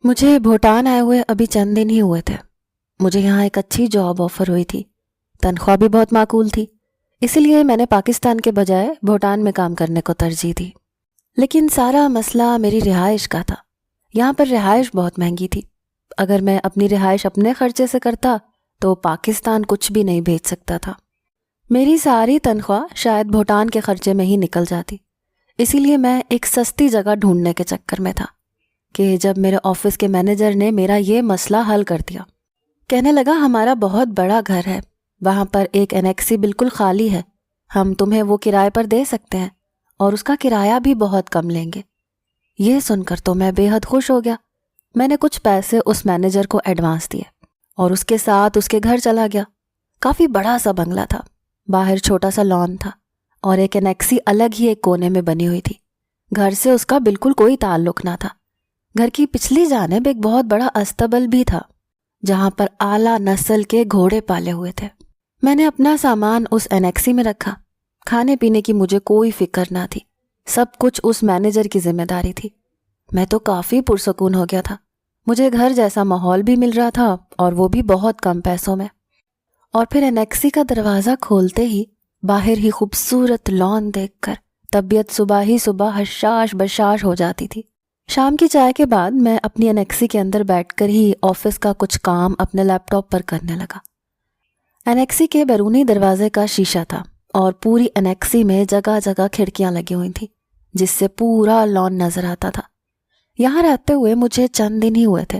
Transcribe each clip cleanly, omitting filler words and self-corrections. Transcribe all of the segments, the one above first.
مجھے بھوٹان آئے ہوئے ابھی چند دن ہی ہوئے تھے۔ مجھے یہاں ایک اچھی جاب آفر ہوئی تھی، تنخواہ بھی بہت معقول تھی، اسی لیے میں نے پاکستان کے بجائے بھوٹان میں کام کرنے کو ترجیح دی۔ لیکن سارا مسئلہ میری رہائش کا تھا۔ یہاں پر رہائش بہت مہنگی تھی۔ اگر میں اپنی رہائش اپنے خرچے سے کرتا تو پاکستان کچھ بھی نہیں بھیج سکتا تھا۔ میری ساری تنخواہ شاید بھوٹان کے خرچے میں ہی نکل جاتی، اسی لیے میں ایک سستی جگہ ڈھونڈنے کے چکر میں تھا کہ جب میرے آفس کے مینیجر نے میرا یہ مسئلہ حل کر دیا۔ کہنے لگا ہمارا بہت بڑا گھر ہے، وہاں پر ایک انیکسی بالکل خالی ہے، ہم تمہیں وہ کرائے پر دے سکتے ہیں اور اس کا کرایہ بھی بہت کم لیں گے۔ یہ سن کر تو میں بے حد خوش ہو گیا۔ میں نے کچھ پیسے اس مینیجر کو ایڈوانس دیے اور اس کے ساتھ اس کے گھر چلا گیا۔ کافی بڑا سا بنگلہ تھا، باہر چھوٹا سا لان تھا اور ایک انیکسی الگ ہی ایک کونے میں بنی ہوئی تھی۔ گھر سے اس کا بالکل کوئی تعلق نہ تھا۔ گھر کی پچھلی جانب ایک بہت بڑا استبل بھی تھا جہاں پر اعلیٰ نسل کے گھوڑے پالے ہوئے تھے۔ میں نے اپنا سامان اس انیکسی میں رکھا۔ کھانے پینے کی مجھے کوئی فکر نہ تھی، سب کچھ اس مینیجر کی ذمہ داری تھی۔ میں تو کافی پرسکون ہو گیا تھا۔ مجھے گھر جیسا ماحول بھی مل رہا تھا اور وہ بھی بہت کم پیسوں میں۔ اور پھر انیکسی کا دروازہ کھولتے ہی باہر ہی خوبصورت لان دیکھ کر طبیعت صبح ہی صبح حشاش بشاش ہو جاتی تھی۔ شام کی چائے کے بعد میں اپنی انیکسی کے اندر بیٹھ کر ہی آفس کا کچھ کام اپنے لیپ ٹاپ پر کرنے لگا۔ انیکسی کے بیرونی دروازے کا شیشہ تھا اور پوری انیکسی میں جگہ جگہ کھڑکیاں لگی ہوئی تھیں جس سے پورا لان نظر آتا تھا۔ یہاں رہتے ہوئے مجھے چند دن ہی ہوئے تھے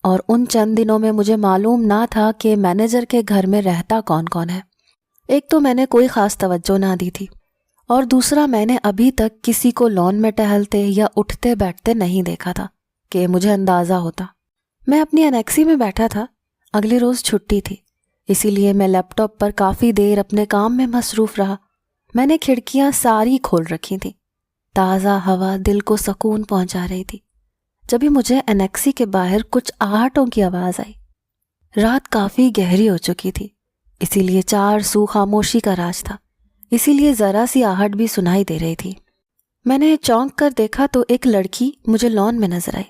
اور ان چند دنوں میں مجھے معلوم نہ تھا کہ مینیجر کے گھر میں رہتا کون کون ہے۔ ایک تو میں نے کوئی خاص توجہ نہ دی تھی اور دوسرا میں نے ابھی تک کسی کو لان میں ٹہلتے یا اٹھتے بیٹھتے نہیں دیکھا تھا کہ مجھے اندازہ ہوتا۔ میں اپنی انیکسی میں بیٹھا تھا، اگلے روز چھٹی تھی، اسی لیے میں لیپ ٹاپ پر کافی دیر اپنے کام میں مصروف رہا۔ میں نے کھڑکیاں ساری کھول رکھی تھیں، تازہ ہوا دل کو سکون پہنچا رہی تھی۔ جبھی مجھے انیکسی کے باہر کچھ آہٹوں کی آواز آئی۔ رات کافی گہری ہو چکی تھی، اسی لیے چار سو خاموشی کا راج تھا، اسی لیے ذرا سی آہٹ بھی سنائی دے رہی تھی۔ میں نے چونک کر دیکھا تو ایک لڑکی مجھے لان میں نظر آئی۔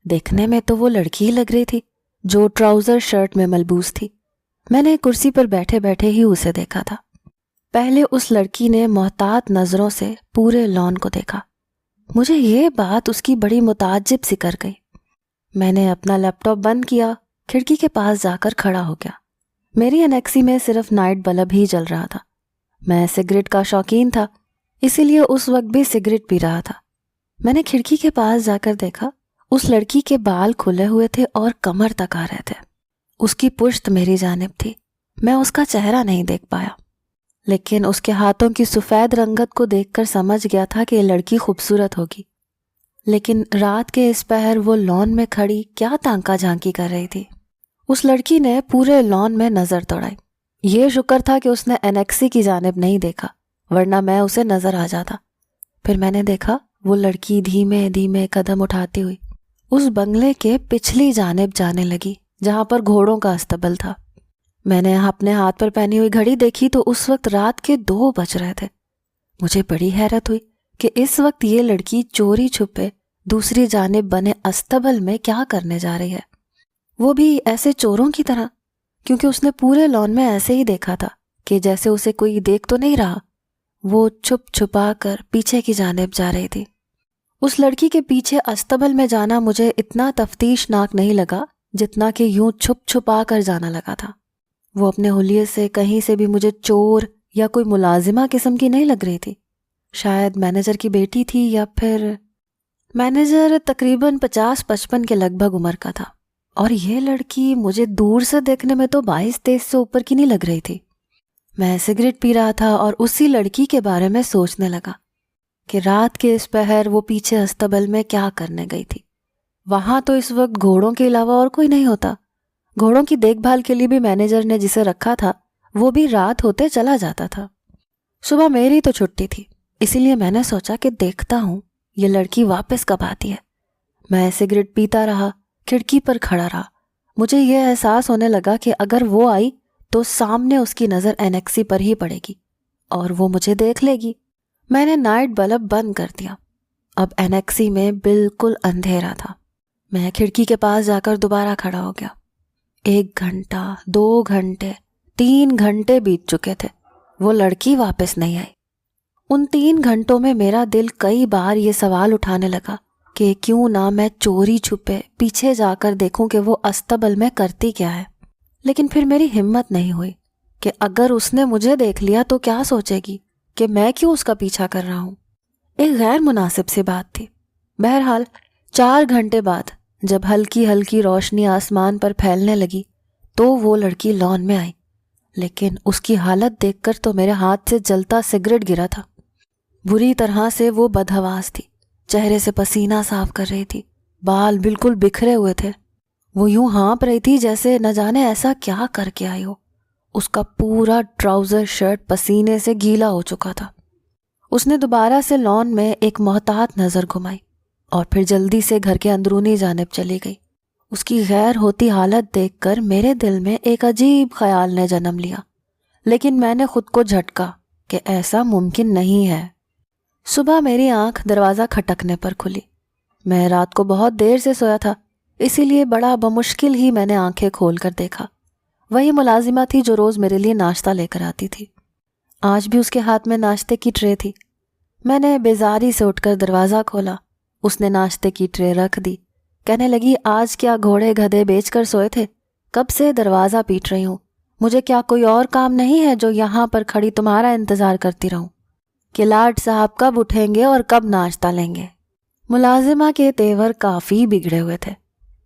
دیکھنے میں تو وہ لڑکی ہی لگ رہی تھی جو ٹراؤزر شرٹ میں ملبوس تھی۔ میں نے کرسی پر بیٹھے بیٹھے ہی اسے دیکھا تھا۔ پہلے اس لڑکی نے محتاط نظروں سے پورے لان کو دیکھا۔ مجھے یہ بات اس کی بڑی متعجب سی کر گئی۔ میں نے اپنا لیپ ٹاپ بند کیا، کھڑکی کے پاس جا کر کھڑا ہو گیا۔ میری انیکسی میں صرف نائٹ بلب ہی جل رہا تھا۔ میں سگریٹ کا شوقین تھا، اسی لیے اس وقت بھی سگریٹ پی رہا تھا۔ میں نے کھڑکی کے پاس جا کر دیکھا، اس لڑکی کے بال کھلے ہوئے تھے اور کمر تک آ رہے تھے۔ اس کی پشت میری جانب تھی، میں اس کا چہرہ نہیں دیکھ پایا، لیکن اس کے ہاتھوں کی سفید رنگت کو دیکھ کر سمجھ گیا تھا کہ یہ لڑکی خوبصورت ہوگی۔ لیکن رات کے اس پہر وہ لان میں کھڑی کیا تانکا جھانکی کر رہی تھی؟ اس لڑکی نے پورے لان میں نظر دوڑائی۔ یہ شکر تھا کہ اس نے انیکسی کی جانب نہیں دیکھا، ورنہ میں اسے نظر آ جاتا۔ پھر میں نے دیکھا وہ لڑکی دھیمے دھیمے قدم اٹھاتی ہوئی اس بنگلے کے پچھلی جانب جانے لگی جہاں پر گھوڑوں کا استبل تھا۔ میں نے اپنے ہاتھ پر پہنی ہوئی گھڑی دیکھی تو اس وقت رات کے 2 بج رہے تھے۔ مجھے بڑی حیرت ہوئی کہ اس وقت یہ لڑکی چوری چھپے دوسری جانب بنے استبل میں کیا کرنے جا رہی ہے، وہ بھی ایسے چوروں کی طرح، کیونکہ اس نے پورے لان میں ایسے ہی دیکھا تھا کہ جیسے اسے کوئی دیکھ تو نہیں رہا۔ وہ چھپ چھپا کر پیچھے کی جانب جا رہی تھی۔ اس لڑکی کے پیچھے استبل میں جانا مجھے اتنا تفتیش ناک نہیں لگا جتنا کہ یوں چھپ چھپا کر جانا لگا تھا۔ وہ اپنے حلیے سے کہیں سے بھی مجھے چور یا کوئی ملازمہ قسم کی نہیں لگ رہی تھی۔ شاید مینیجر کی بیٹی تھی یا پھر مینیجر تقریباً 50-55 کے لگ بھگ عمر کا تھا، اور یہ لڑکی مجھے دور سے دیکھنے میں تو 22-23 سے اوپر کی نہیں لگ رہی تھی۔ میں سگریٹ پی رہا تھا اور اسی لڑکی کے بارے میں سوچنے لگا کہ رات کے اس پہر وہ پیچھے استبل میں کیا کرنے گئی تھی۔ وہاں تو اس وقت گھوڑوں کے علاوہ اور کوئی نہیں ہوتا۔ گھوڑوں کی دیکھ بھال کے لیے بھی مینیجر نے جسے رکھا تھا وہ بھی رات ہوتے چلا جاتا تھا۔ صبح میری تو چھٹی تھی، اسی لیے میں نے سوچا کہ دیکھتا ہوں یہ لڑکی واپس کب آتی ہے۔ میں سگریٹ پیتا رہا، کھڑکی پر کھڑا رہا۔ مجھے یہ احساس ہونے لگا کہ اگر وہ آئی تو سامنے اس کی نظر انیکسی پر ہی پڑے گی اور وہ مجھے دیکھ لے گی۔ میں نے نائٹ بلب بند کر دیا۔ اب انیکسی میں بالکل اندھیرا تھا۔ میں کھڑکی کے پاس جا کر دوبارہ کھڑا ہو گیا۔ 1 گھنٹہ، 2 گھنٹے، 3 گھنٹے بیت چکے تھے، وہ لڑکی واپس نہیں آئی۔ ان 3 گھنٹوں میں میرا دل کئی بار یہ سوال اٹھانے لگا کہ کیوں نہ میں چوری چھپے پیچھے جا کر دیکھوں کہ وہ استبل میں کرتی کیا ہے۔ لیکن پھر میری ہمت نہیں ہوئی کہ اگر اس نے مجھے دیکھ لیا تو کیا سوچے گی کہ میں کیوں اس کا پیچھا کر رہا ہوں۔ ایک غیر مناسب سی بات تھی۔ بہرحال 4 گھنٹے بعد جب ہلکی ہلکی روشنی آسمان پر پھیلنے لگی تو وہ لڑکی لان میں آئی، لیکن اس کی حالت دیکھ کر تو میرے ہاتھ سے جلتا سگریٹ گرا تھا۔ بری طرح سے وہ بدحواس تھی، چہرے سے پسینہ صاف کر رہی تھی، بال بالکل بکھرے ہوئے تھے، وہ یوں ہانپ رہی تھی جیسے نہ جانے ایسا کیا کر کے آئی ہو۔ اس کا پورا ٹراؤزر شرٹ پسینے سے گیلا ہو چکا تھا۔ اس نے دوبارہ سے لان میں ایک محتاط نظر گھمائی اور پھر جلدی سے گھر کے اندرونی جانب چلی گئی۔ اس کی غیر ہوتی حالت دیکھ کر میرے دل میں ایک عجیب خیال نے جنم لیا، لیکن میں نے خود کو جھٹکا کہ ایسا ممکن نہیں ہے۔ صبح میری آنکھ دروازہ کھٹکنے پر کھلی۔ میں رات کو بہت دیر سے سویا تھا، اسی لیے بڑا بمشکل ہی میں نے آنکھیں کھول کر دیکھا۔ وہی ملازمہ تھی جو روز میرے لیے ناشتہ لے کر آتی تھی۔ آج بھی اس کے ہاتھ میں ناشتے کی ٹرے تھی۔ میں نے بیزاری سے اٹھ کر دروازہ کھولا۔ اس نے ناشتے کی ٹرے رکھ دی، کہنے لگی آج کیا گھوڑے گدھے بیچ کر سوئے تھے؟ کب سے دروازہ پیٹ رہی ہوں، مجھے کیا کوئی اور کام نہیں ہے جو یہاں پر کھڑی تمہارا انتظار کرتی رہوں کہ لاٹ صاحب کب اٹھیں گے اور کب ناشتہ لیں گے؟ ملازمہ کے تیور کافی بگڑے ہوئے تھے۔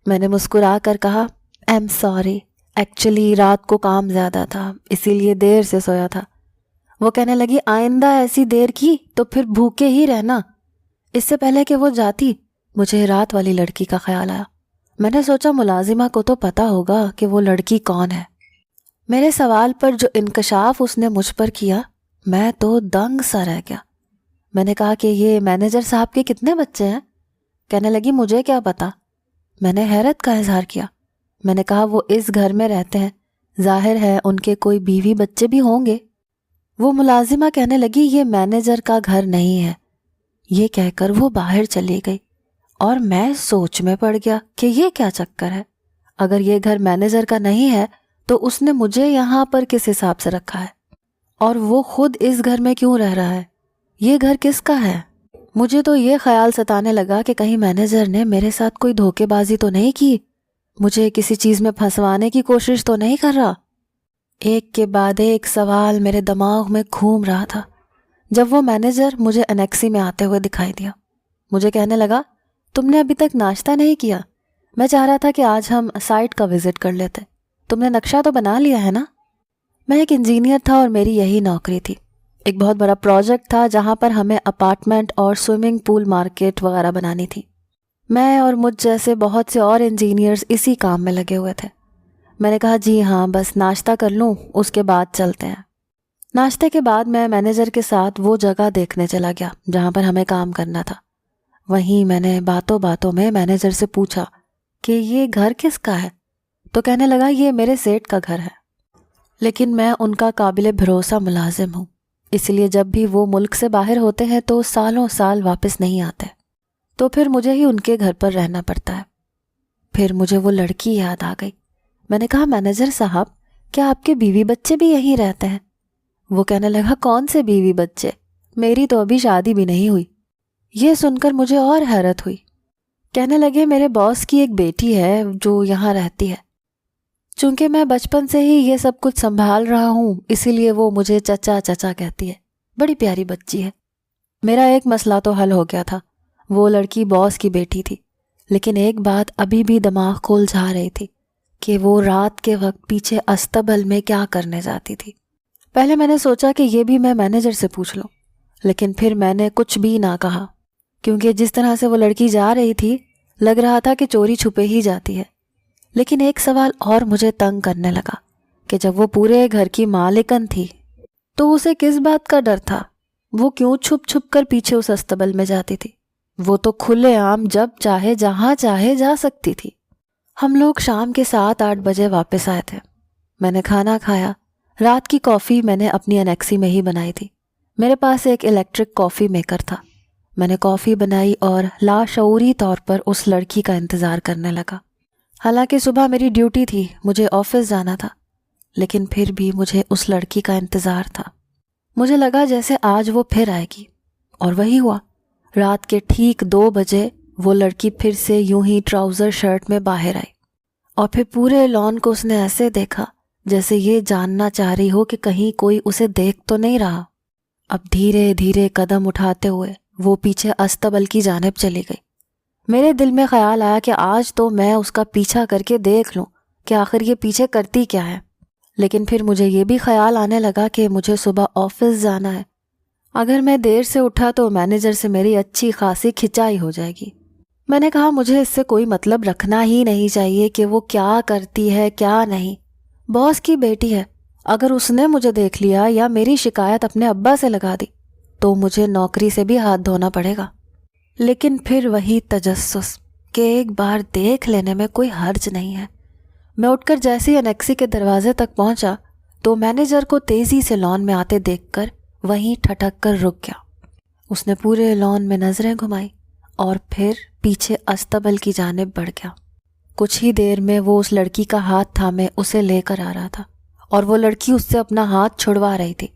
میں نے مسکرا کر کہا ایم سوری، ایکچولی رات کو کام زیادہ تھا اسی لیے دیر سے سویا تھا۔ وہ کہنے لگی آئندہ ایسی دیر کی تو پھر بھوکے ہی رہنا۔ اس سے پہلے کہ وہ جاتی مجھے رات والی لڑکی کا خیال آیا۔ میں نے سوچا ملازمہ کو تو پتا ہوگا کہ وہ لڑکی کون ہے۔ میرے سوال پر جو انکشاف اس نے مجھ پر کیا، میں تو دنگ سا رہ گیا۔ میں نے کہا کہ یہ مینیجر صاحب کے کتنے بچے ہیں؟ کہنے لگی مجھے کیا پتا۔ میں نے حیرت کا اظہار کیا۔ میں نے کہا وہ اس گھر میں رہتے ہیں، ظاہر ہے ان کے کوئی بیوی بچے بھی ہوں گے۔ وہ ملازمہ کہنے لگی یہ مینیجر کا گھر نہیں ہے۔ یہ کہہ کر وہ باہر چلی گئی اور میں سوچ میں پڑ گیا کہ یہ کیا چکر ہے۔ اگر یہ گھر مینیجر کا نہیں ہے تو اس نے مجھے یہاں پر کس حساب سے رکھا ہے، اور وہ خود اس گھر میں کیوں رہ رہا ہے؟ یہ گھر کس کا ہے؟ مجھے تو یہ خیال ستانے لگا کہ کہیں مینیجر نے میرے ساتھ کوئی دھوکے بازی تو نہیں کی، مجھے کسی چیز میں پھنسوانے کی کوشش تو نہیں کر رہا۔ ایک کے بعد ایک سوال میرے دماغ میں گھوم رہا تھا جب وہ مینیجر مجھے انیکسی میں آتے ہوئے دکھائی دیا۔ مجھے کہنے لگا تم نے ابھی تک ناشتہ نہیں کیا؟ میں چاہ رہا تھا کہ آج ہم سائٹ کا وزٹ کر لیتے۔ تم نے نقشہ تو بنا لیا ہے نا؟ میں ایک انجینئر تھا اور میری یہی نوکری تھی۔ ایک بہت بڑا پروجیکٹ تھا جہاں پر ہمیں اپارٹمنٹ اور سوئمنگ پول مارکیٹ وغیرہ بنانی تھی۔ میں اور مجھ جیسے بہت سے اور انجینئرز اسی کام میں لگے ہوئے تھے۔ میں نے کہا جی ہاں، بس ناشتہ کر لوں اس کے بعد چلتے ہیں۔ ناشتے کے بعد میں مینیجر کے ساتھ وہ جگہ دیکھنے چلا گیا جہاں پر ہمیں کام کرنا تھا۔ وہیں میں نے باتوں باتوں میں مینیجر سے پوچھا کہ یہ گھر کس کا ہے؟ تو کہنے لگا یہ میرے سیٹ کا گھر ہے، لیکن میں ان کا قابل بھروسہ ملازم ہوں، اس لیے جب بھی وہ ملک سے باہر ہوتے ہیں تو سالوں سال واپس نہیں آتے، تو پھر مجھے ہی ان کے گھر پر رہنا پڑتا ہے۔ پھر مجھے وہ لڑکی یاد آ گئی۔ میں نے کہا مینیجر صاحب کیا آپ کے بیوی بچے بھی یہیں رہتے ہیں؟ وہ کہنے لگا کون سے بیوی بچے، میری تو ابھی شادی بھی نہیں ہوئی۔ یہ سن کر مجھے اور حیرت ہوئی۔ کہنے لگے میرے باس کی ایک بیٹی ہے جو یہاں رہتی ہے، چونکہ میں بچپن سے ہی یہ سب کچھ سنبھال رہا ہوں اسی لیے وہ مجھے چچا چچا کہتی ہے، بڑی پیاری بچی ہے۔ میرا ایک مسئلہ تو حل ہو گیا تھا، وہ لڑکی باس کی بیٹی تھی، لیکن ایک بات ابھی بھی دماغ کو الجھا رہی تھی کہ وہ رات کے وقت پیچھے استبل میں کیا کرنے جاتی تھی۔ پہلے میں نے سوچا کہ یہ بھی میں مینیجر سے پوچھ لوں، لیکن پھر میں نے کچھ بھی نہ کہا، کیونکہ جس طرح سے وہ لڑکی جا رہی تھی لگ رہا تھا کہ چوری چھپے ہی جاتی ہے۔ لیکن ایک سوال اور مجھے تنگ کرنے لگا کہ جب وہ پورے گھر کی مالکن تھی تو اسے کس بات کا ڈر تھا؟ وہ کیوں چھپ چھپ کر پیچھے اس استبل میں جاتی تھی؟ وہ تو کھلے عام جب چاہے جہاں چاہے جا سکتی تھی۔ ہم لوگ شام کے 7-8 بجے واپس آئے تھے۔ میں نے کھانا کھایا۔ رات کی کافی میں نے اپنی انیکسی میں ہی بنائی تھی۔ میرے پاس ایک الیکٹرک کافی میکر تھا۔ میں نے کافی بنائی اور لاشعوری طور پر اس لڑکی کا انتظار کرنے لگا۔ حالانکہ صبح میری ڈیوٹی تھی، مجھے آفس جانا تھا، لیکن پھر بھی مجھے اس لڑکی کا انتظار تھا۔ مجھے لگا جیسے آج وہ پھر آئے گی، اور وہی ہوا۔ رات کے ٹھیک 2 بجے وہ لڑکی پھر سے یوں ہی ٹراؤزر شرٹ میں باہر آئی، اور پھر پورے لان کو اس نے ایسے دیکھا جیسے یہ جاننا چاہ رہی ہو کہ کہیں کوئی اسے دیکھ تو نہیں رہا۔ اب دھیرے دھیرے قدم اٹھاتے ہوئے وہ پیچھے استبل کی جانب چلی گئی۔ میرے دل میں خیال آیا کہ آج تو میں اس کا پیچھا کر کے دیکھ لوں کہ آخر یہ پیچھے کرتی کیا ہے۔ لیکن پھر مجھے یہ بھی خیال آنے لگا کہ مجھے صبح آفس جانا ہے، اگر میں دیر سے اٹھا تو مینیجر سے میری اچھی خاصی کھچائی ہو جائے گی۔ میں نے کہا مجھے اس سے کوئی مطلب رکھنا ہی نہیں چاہیے کہ وہ کیا کرتی ہے کیا نہیں، باس کی بیٹی ہے، اگر اس نے مجھے دیکھ لیا یا میری شکایت اپنے ابا سے لگا دی تو مجھے نوکری سے بھی ہاتھ دھونا پڑے گا۔ لیکن پھر وہی تجسس کہ ایک بار دیکھ لینے میں کوئی حرج نہیں ہے۔ میں اٹھ کر جیسے انیکسی کے دروازے تک پہنچا تو مینیجر کو تیزی سے لان میں آتے دیکھ کر وہیں ٹھٹک کر رک گیا۔ اس نے پورے لان میں نظریں گھمائی اور پھر پیچھے استبل کی جانب بڑھ گیا۔ کچھ ہی دیر میں وہ اس لڑکی کا ہاتھ تھامے اسے لے کر آ رہا تھا، اور وہ لڑکی اس سے اپنا ہاتھ چھڑوا رہی تھی،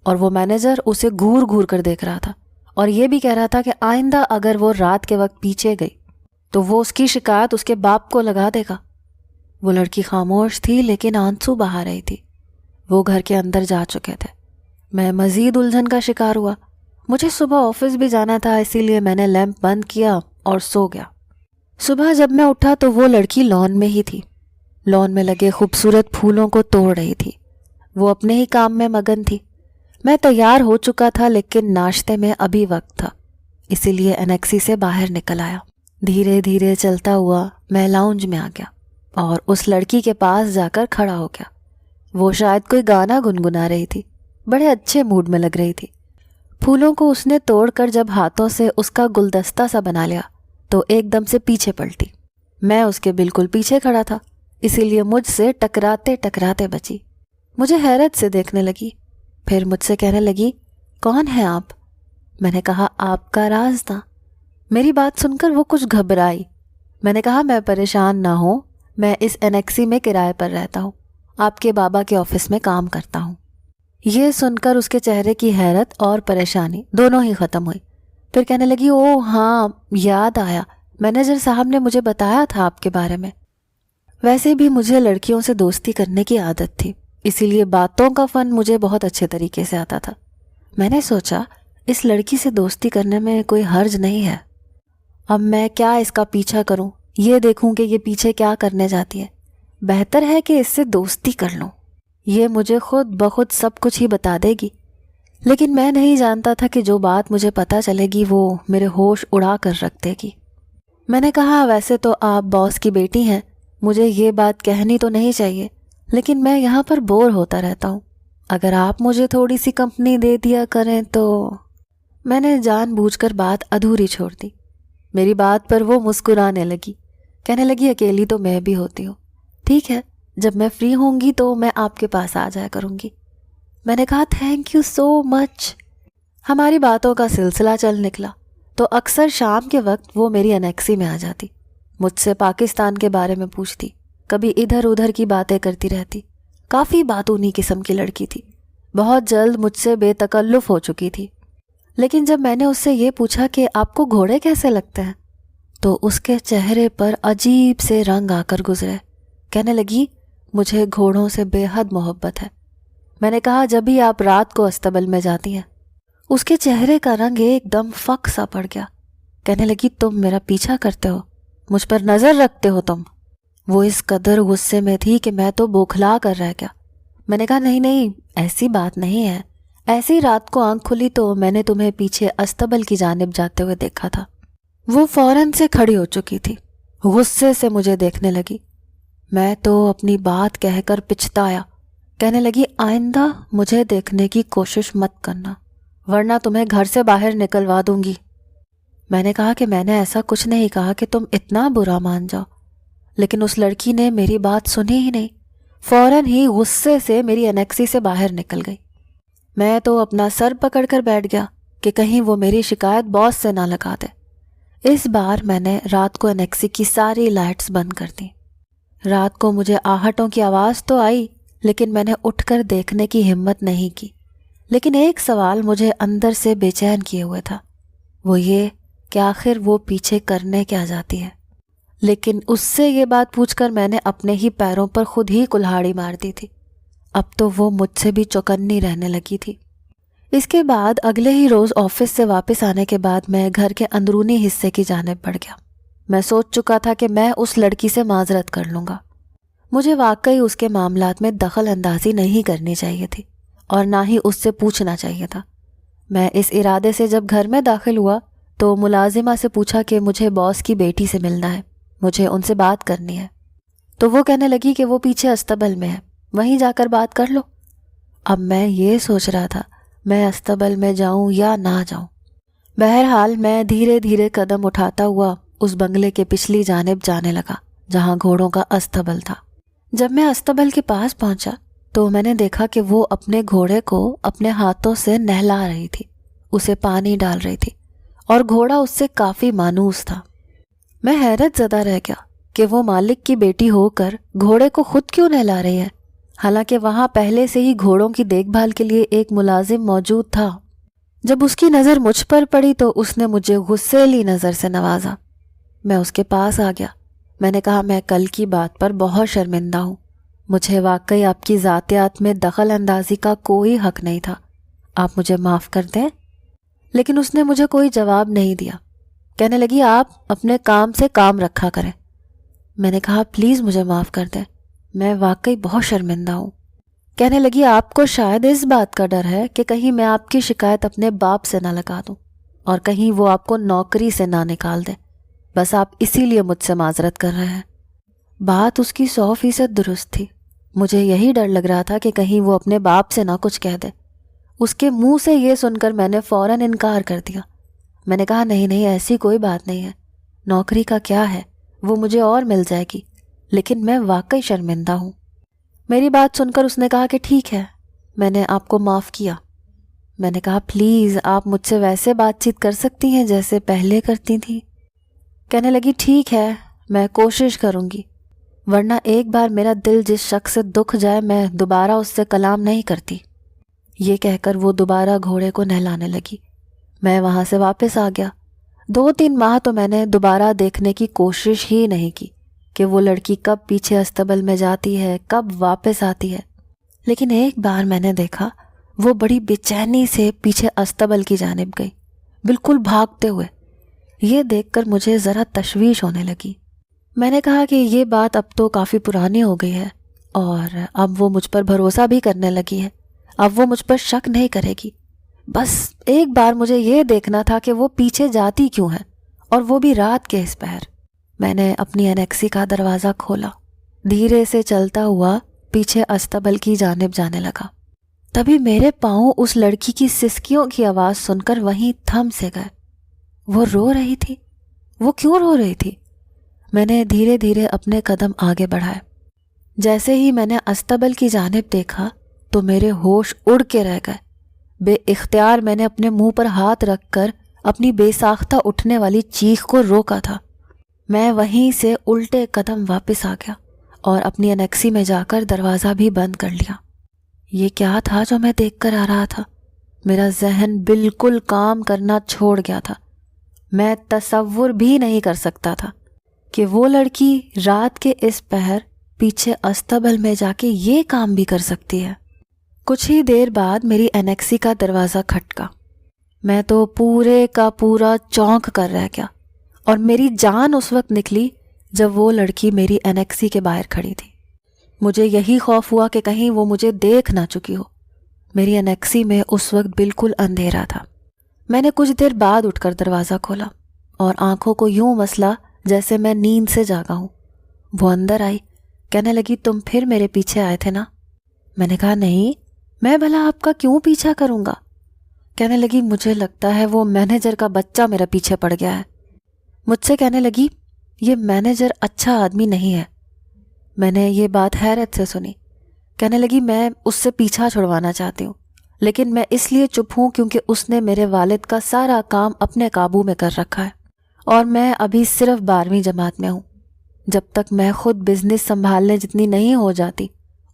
اور وہ مینیجر اسے گھور گھور کر دیکھ رہا تھا اور یہ بھی کہہ رہا تھا کہ آئندہ اگر وہ رات کے وقت پیچھے گئی تو وہ اس کی شکایت اس کے باپ کو لگا دے گا۔ وہ لڑکی خاموش تھی لیکن آنسو بہا رہی تھی۔ وہ گھر کے اندر جا چکے تھے۔ میں مزید الجھن کا شکار ہوا۔ مجھے صبح آفس بھی جانا تھا، اسی لیے میں نے لیمپ بند کیا اور سو گیا۔ صبح جب میں اٹھا تو وہ لڑکی لان میں ہی تھی، لان میں لگے خوبصورت پھولوں کو توڑ رہی تھی۔ وہ اپنے ہی کام میں مگن تھی۔ میں تیار ہو چکا تھا لیکن ناشتے میں ابھی وقت تھا، اسی لیے انیکسی سے باہر نکل آیا۔ دھیرے دھیرے چلتا ہوا میں لاؤنج میں آ گیا اور اس لڑکی کے پاس جا کر کھڑا ہو گیا۔ وہ شاید کوئی گانا گنگنا رہی تھی، بڑے اچھے موڈ میں لگ رہی تھی۔ پھولوں کو اس نے توڑ کر جب ہاتھوں سے اس کا گلدستہ سا بنا لیا تو ایک دم سے پیچھے پلٹی۔ میں اس کے بالکل پیچھے کھڑا تھا، اسی لیے مجھ سے ٹکراتے ٹکراتے بچی۔ مجھے حیرت سے دیکھنے لگی، پھر مجھ سے کہنے لگی، کون ہیں آپ؟ میں نے کہا آپ کا راز تھا۔ میری بات سن کر وہ کچھ گھبرائی۔ میں نے کہا میں پریشان نہ ہوں، میں اس انیکسی میں کرائے پر رہتا ہوں، آپ کے بابا کے آفس میں کام کرتا ہوں۔ یہ سن کر اس کے چہرے کی حیرت اور پریشانی دونوں ہی ختم ہوئی۔ پھر کہنے لگی، او ہاں یاد آیا، مینیجر صاحب نے مجھے بتایا تھا آپ کے بارے میں۔ ویسے بھی مجھے لڑکیوں سے دوستی کرنے کی عادت تھی، اسی لیے باتوں کا فن مجھے بہت اچھے طریقے سے آتا تھا۔ میں نے سوچا اس لڑکی سے دوستی کرنے میں کوئی حرج نہیں ہے۔ اب میں کیا اس کا پیچھا کروں، یہ دیکھوں کہ یہ پیچھے کیا کرنے جاتی ہے۔ بہتر ہے کہ اس سے دوستی کر لوں، یہ مجھے خود بخود سب کچھ ہی بتا دے گی۔ لیکن میں نہیں جانتا تھا کہ جو بات مجھے پتہ چلے گی وہ میرے ہوش اڑا کر رکھ دے گی۔ میں نے کہا ویسے تو آپ باس کی بیٹی ہیں، مجھے یہ بات کہنی تو نہیں چاہیے، لیکن میں یہاں پر بور ہوتا رہتا ہوں، اگر آپ مجھے تھوڑی سی کمپنی دے دیا کریں تو۔ میں نے جان بوجھ کر بات ادھوری چھوڑ دی۔ میری بات پر وہ مسکرانے لگی، کہنے لگی اکیلی تو میں بھی ہوتی ہوں، ٹھیک ہے جب میں فری ہوں گی تو میں آپ کے پاس آ جایا کروں گی۔ میں نے کہا تھینک یو سو مچ۔ ہماری باتوں کا سلسلہ چل نکلا تو اکثر شام کے وقت وہ میری انیکسی میں آ جاتی، مجھ سے پاکستان کے بارے میں پوچھتی، کبھی ادھر ادھر کی باتیں کرتی رہتی۔ کافی باتونی قسم کی لڑکی تھی، بہت جلد مجھ سے بے تکلف ہو چکی تھی۔ لیکن جب میں نے اس سے یہ پوچھا کہ آپ کو گھوڑے کیسے لگتے ہیں تو اس کے چہرے پر عجیب سے رنگ آ کر گزرے۔ کہنے لگی مجھے گھوڑوں سے بے حد محبت ہے۔ میں نے کہا جب بھی آپ رات کو استبل میں جاتی ہیں۔ اس کے چہرے کا رنگ ایک دم فک سا پڑ گیا۔ کہنے لگی تم میرا پیچھا کرتے ہو، مجھ پر نظر رکھتے ہو تم۔ وہ اس قدر غصے میں تھی کہ میں تو بوکھلا کر رہ گیا۔ میں نے کہا نہیں نہیں ایسی بات نہیں ہے، ایسی رات کو آنکھ کھلی تو میں نے تمہیں پیچھے استبل کی جانب جاتے ہوئے دیکھا تھا۔ وہ فوراً سے کھڑی ہو چکی تھی، غصے سے مجھے دیکھنے لگی۔ میں تو اپنی بات کہہ کر پچھتایا۔ کہنے لگی آئندہ مجھے دیکھنے کی کوشش مت کرنا ورنہ تمہیں گھر سے باہر نکلوا دوں گی۔ میں نے کہا کہ میں نے ایسا کچھ نہیں کہا کہ تم اتنا برا مان جاؤ، لیکن اس لڑکی نے میری بات سنی ہی نہیں، فوراً ہی غصے سے میری انیکسی سے باہر نکل گئی۔ میں تو اپنا سر پکڑ کر بیٹھ گیا۔ کہ کہیں وہ میری شکایت باس سے نہ لگا دے۔ اس بار میں نے رات کو انیکسی کی ساری لائٹس بند کر دیں۔ رات کو مجھے آہٹوں کی آواز تو آئی، لیکن میں نے اٹھ کر دیکھنے کی ہمت نہیں کی۔ لیکن ایک سوال مجھے اندر سے بے چین کیے ہوئے تھا، وہ یہ کہ آخر وہ پیچھے کرنے کیا جاتی ہے۔ لیکن اس سے یہ بات پوچھ کر میں نے اپنے ہی پیروں پر خود ہی کلہاڑی مار دی تھی۔ اب تو وہ مجھ سے بھی چوکنی رہنے لگی تھی۔ اس کے بعد اگلے ہی روز آفس سے واپس آنے کے بعد میں گھر کے اندرونی حصے کی جانب بڑھ گیا۔ میں سوچ چکا تھا کہ میں اس لڑکی سے معذرت کر لوں گا۔ مجھے واقعی اس کے معاملات میں دخل اندازی نہیں کرنی چاہیے تھی، اور نہ ہی اس سے پوچھنا چاہیے تھا۔ میں اس ارادے سے جب گھر میں داخل ہوا تو ملازمہ سے پوچھا کہ مجھے باس کی بیٹی سے ملنا ہے، مجھے ان سے بات کرنی ہے۔ تو وہ کہنے لگی کہ وہ پیچھے استبل میں ہے، وہیں جا کر بات کر لو۔ اب میں یہ سوچ رہا تھا میں استبل میں جاؤں یا نہ جاؤں۔ بہرحال میں دھیرے دھیرے قدم اٹھاتا ہوا اس بنگلے کے پچھلی جانب جانے لگا جہاں گھوڑوں کا استبل تھا۔ جب میں استبل کے پاس پہنچا تو میں نے دیکھا کہ وہ اپنے گھوڑے کو اپنے ہاتھوں سے نہلا رہی تھی، اسے پانی ڈال رہی تھی، اور گھوڑا اس سے کافی مانوس تھا۔ میں حیرت زدہ رہ گیا کہ وہ مالک کی بیٹی ہو کر گھوڑے کو خود کیوں نہلا رہی ہے، حالانکہ وہاں پہلے سے ہی گھوڑوں کی دیکھ بھال کے لیے ایک ملازم موجود تھا۔ جب اس کی نظر مجھ پر پڑی تو اس نے مجھے غصیلی نظر سے نوازا۔ میں اس کے پاس آ گیا۔ میں نے کہا میں کل کی بات پر بہت شرمندہ ہوں، مجھے واقعی آپ کی ذاتیات میں دخل اندازی کا کوئی حق نہیں تھا، آپ مجھے معاف کر دیں۔ لیکن اس نے مجھے کوئی جواب نہیں دیا۔ کہنے لگی آپ اپنے کام سے کام رکھا کریں۔ میں نے کہا پلیز مجھے معاف کر دیں، میں واقعی بہت شرمندہ ہوں۔ کہنے لگی آپ کو شاید اس بات کا ڈر ہے کہ کہیں میں آپ کی شکایت اپنے باپ سے نہ لگا دوں اور کہیں وہ آپ کو نوکری سے نہ نکال دے، بس آپ اسی لیے مجھ سے معذرت کر رہے ہیں۔ بات اس کی 100% درست تھی۔ مجھے یہی ڈر لگ رہا تھا کہ کہیں وہ اپنے باپ سے نہ کچھ کہہ دے۔ اس کے منہ سے یہ سن کر میں نے فوراً انکار کر دیا۔ میں نے کہا نہیں ایسی کوئی بات نہیں ہے، نوکری کا کیا ہے، وہ مجھے اور مل جائے گی، لیکن میں واقعی شرمندہ ہوں۔ میری بات سن کر اس نے کہا کہ ٹھیک ہے، میں نے آپ کو معاف کیا۔ میں نے کہا پلیز آپ مجھ سے ویسے بات چیت کر سکتی ہیں جیسے پہلے کرتی تھیں۔ کہنے لگی ٹھیک ہے، میں کوشش کروں گی، ورنہ ایک بار میرا دل جس شخص سے دکھ جائے میں دوبارہ اس سے کلام نہیں کرتی۔ یہ کہہ کر وہ دوبارہ گھوڑے کو نہلانے لگی۔ میں وہاں سے واپس آ گیا۔ 2-3 ماہ تو میں نے دوبارہ دیکھنے کی کوشش ہی نہیں کی کہ وہ لڑکی کب پیچھے استبل میں جاتی ہے، کب واپس آتی ہے۔ لیکن ایک بار میں نے دیکھا وہ بڑی بے چینی سے پیچھے استبل کی جانب گئی، بالکل بھاگتے ہوئے۔ یہ دیکھ کر مجھے ذرا تشویش ہونے لگی۔ میں نے کہا کہ یہ بات اب تو کافی پرانی ہو گئی ہے اور اب وہ مجھ پر بھروسہ بھی کرنے لگی ہے، اب وہ مجھ پر شک نہیں کرے گی۔ بس ایک بار مجھے یہ دیکھنا تھا کہ وہ پیچھے جاتی کیوں ہے، اور وہ بھی رات کے اس پہر۔ میں نے اپنی انیکسی کا دروازہ کھولا، دھیرے سے چلتا ہوا پیچھے استبل کی جانب جانے لگا۔ تبھی میرے پاؤں اس لڑکی کی سسکیوں کی آواز سن کر وہیں تھم سے گئے۔ وہ رو رہی تھی۔ وہ کیوں رو رہی تھی؟ میں نے دھیرے دھیرے اپنے قدم آگے بڑھائے۔ جیسے ہی میں نے استبل کی جانب دیکھا تو میرے ہوش اڑ کے رہ گئے۔ بے اختیار میں نے اپنے منہ پر ہاتھ رکھ کر اپنی بے ساختہ اٹھنے والی چیخ کو روکا تھا۔ میں وہیں سے الٹے قدم واپس آ گیا اور اپنی انیکسی میں جا کر دروازہ بھی بند کر لیا۔ یہ کیا تھا جو میں دیکھ کر آ رہا تھا؟ میرا ذہن بالکل کام کرنا چھوڑ گیا تھا۔ میں تصور بھی نہیں کر سکتا تھا کہ وہ لڑکی رات کے اس پہر پیچھے استبل میں جا کے یہ کام بھی کر سکتی ہے۔ کچھ ہی دیر بعد میری انیکسی کا دروازہ کھٹکا۔ میں تو پورے کا پورا چونک کر رہ گیا، اور میری جان اس وقت نکلی جب وہ لڑکی میری انیکسی کے باہر کھڑی تھی۔ مجھے یہی خوف ہوا کہ کہیں وہ مجھے دیکھ نہ چکی ہو۔ میری انیکسی میں اس وقت بالکل اندھیرا تھا۔ میں نے کچھ دیر بعد اٹھ کر دروازہ کھولا اور آنکھوں کو یوں مسلا جیسے میں نیند سے جاگا ہوں۔ وہ اندر آئی، کہنے لگی تم پھر میرے پیچھے آئے تھے نا؟ میں نے کہا نہیں، میں بھلا آپ کا کیوں پیچھا کروں گا؟ کہنے لگی مجھے لگتا ہے وہ مینیجر کا بچہ میرا پیچھے پڑ گیا ہے۔ مجھ سے کہنے لگی یہ مینیجر اچھا آدمی نہیں ہے۔ میں نے یہ بات حیرت سے سنی۔ کہنے لگی میں اس سے پیچھا چھڑوانا چاہتی ہوں، لیکن میں اس لیے چپ ہوں کیونکہ اس نے میرے والد کا سارا کام اپنے قابو میں کر رکھا ہے، اور میں ابھی صرف 12ویں جماعت میں ہوں۔ جب تک میں خود بزنس سنبھالنے جتنی نہیں ہو جاتی،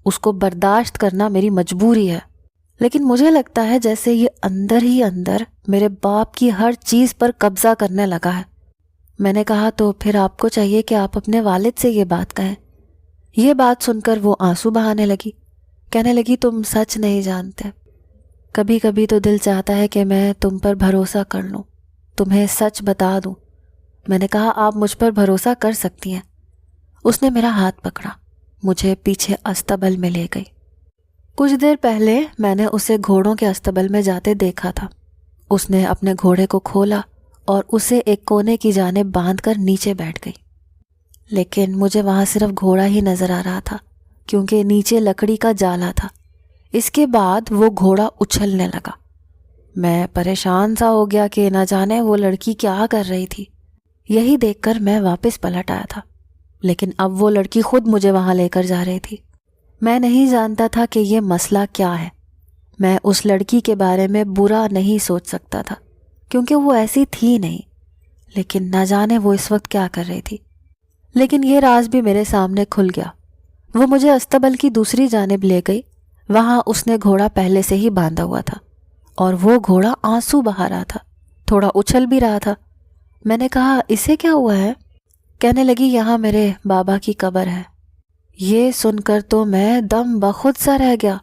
اس کو برداشت کرنا میری مجبوری ہے۔ لیکن مجھے لگتا ہے جیسے یہ اندر ہی اندر میرے باپ کی ہر چیز پر قبضہ کرنے لگا ہے۔ میں نے کہا تو پھر آپ کو چاہیے کہ آپ اپنے والد سے یہ بات کہیں۔ یہ بات سن کر وہ آنسو بہانے لگی، کہنے لگی تم سچ نہیں جانتے، کبھی کبھی تو دل چاہتا ہے کہ میں تم پر بھروسہ کر لوں، تمہیں سچ بتا دوں۔ میں نے کہا آپ مجھ پر بھروسہ کر سکتی ہیں۔ اس نے میرا ہاتھ پکڑا، مجھے پیچھے استبل میں لے گئی۔ کچھ دیر پہلے میں نے اسے گھوڑوں کے استبل میں جاتے دیکھا تھا۔ اس نے اپنے گھوڑے کو کھولا اور اسے ایک کونے کی جانب باندھ کر نیچے بیٹھ گئی، لیکن مجھے وہاں صرف گھوڑا ہی نظر آ رہا تھا کیونکہ نیچے لکڑی کا جالا تھا۔ اس کے بعد وہ گھوڑا اچھلنے لگا۔ میں پریشان سا ہو گیا کہ نہ جانے وہ لڑکی کیا کر رہی تھی۔ یہی دیکھ کر میں واپس پلٹ آیا تھا، لیکن اب وہ لڑکی خود مجھے وہاں لے کر جا رہی تھی۔ میں نہیں جانتا تھا کہ یہ مسئلہ کیا ہے۔ میں اس لڑکی کے بارے میں برا نہیں سوچ سکتا تھا کیونکہ وہ ایسی تھی نہیں، لیکن نہ جانے وہ اس وقت کیا کر رہی تھی۔ لیکن یہ راز بھی میرے سامنے کھل گیا۔ وہ مجھے استبل کی دوسری جانب لے گئی۔ وہاں اس نے گھوڑا پہلے سے ہی باندھا ہوا تھا اور وہ گھوڑا آنسو بہا رہا تھا، تھوڑا اچھل بھی رہا تھا۔ میں نے کہا اسے کیا ہوا ہے؟ کہنے لگی یہاں میرے بابا کی قبر ہے۔ یہ سن کر تو میں دم بخود سا رہ گیا۔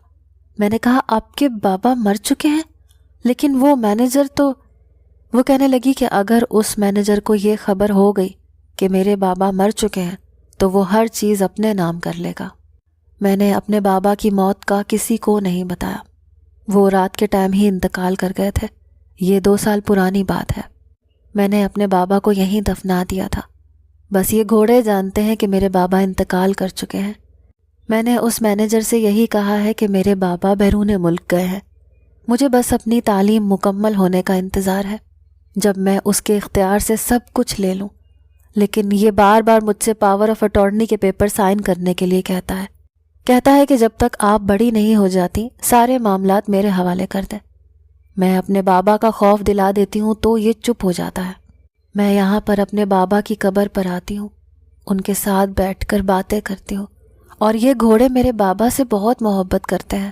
میں نے کہا آپ کے بابا مر چکے ہیں؟ لیکن وہ مینیجر تو… وہ کہنے لگی کہ اگر اس مینیجر کو یہ خبر ہو گئی کہ میرے بابا مر چکے ہیں تو وہ ہر چیز اپنے نام کر لے گا۔ میں نے اپنے بابا کی موت کا کسی کو نہیں بتایا۔ وہ رات کے ٹائم ہی انتقال کر گئے تھے۔ یہ 2 سال پرانی بات ہے۔ میں نے اپنے بابا کو یہیں دفنا دیا تھا۔ بس یہ گھوڑے جانتے ہیں کہ میرے بابا انتقال کر چکے ہیں۔ میں نے اس مینیجر سے یہی کہا ہے کہ میرے بابا بیرون ملک گئے ہیں، مجھے بس اپنی تعلیم مکمل ہونے کا انتظار ہے، جب میں اس کے اختیار سے سب کچھ لے لوں۔ لیکن یہ بار بار مجھ سے پاور آف اٹارنی کے پیپر سائن کرنے کے لیے کہتا ہے کہ جب تک آپ بڑی نہیں ہو جاتی سارے معاملات میرے حوالے کر دیں۔ میں اپنے بابا کا خوف دلا دیتی ہوں تو یہ چپ ہو جاتا ہے۔ میں یہاں پر اپنے بابا کی قبر پر آتی ہوں، ان کے ساتھ بیٹھ کر باتیں کرتی ہوں، اور یہ گھوڑے میرے بابا سے بہت محبت کرتے ہیں،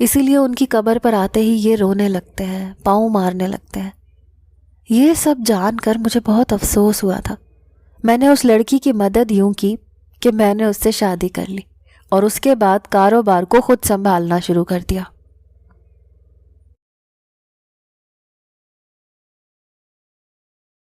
اسی لیے ان کی قبر پر آتے ہی یہ رونے لگتے ہیں، پاؤں مارنے لگتے ہیں۔ یہ سب جان کر مجھے بہت افسوس ہوا تھا۔ میں نے اس لڑکی کی مدد یوں کی کہ میں نے اس سے شادی کر لی اور اس کے بعد کاروبار کو خود سنبھالنا شروع کر دیا۔